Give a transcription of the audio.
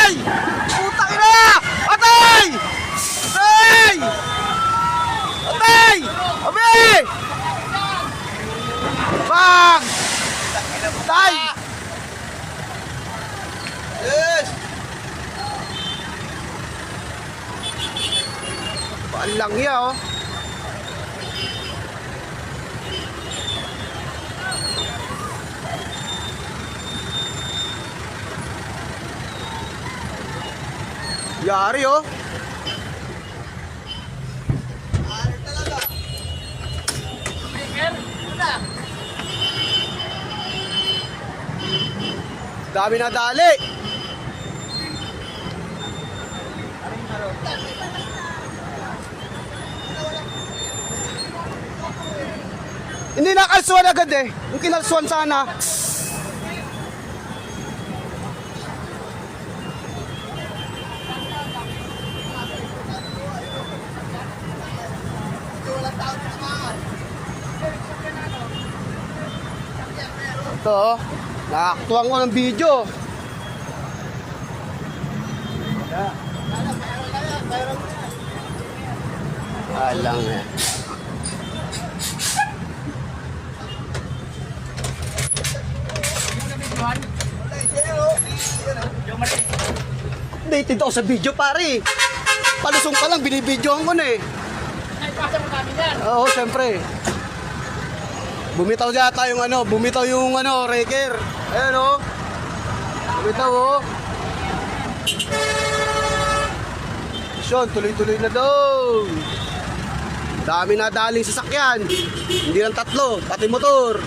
Atay! Putang ina! Atay! Atay! Atay! Abi! Bang! Atay! Yes! Paan lang yan, oh. Yari, oh. Dami na dali. Hindi na kalsuan agad eh. Yung kinalsuan sana. Ito, nakaktuwang ko ng video. Alang eh. Dated ako sa video pare. Palusong pa lang, binibidyohan ko na eh. Ay, pasa mo kami yan. Oo, siyempre. Bumitaw yata yung ano, bumitaw yung ano, wrecker. Ayan oh. Bumitaw oh. Sean, tuloy-tuloy na daw. Dami na daling sasakyan. Hindi lang tatlo, pati motor.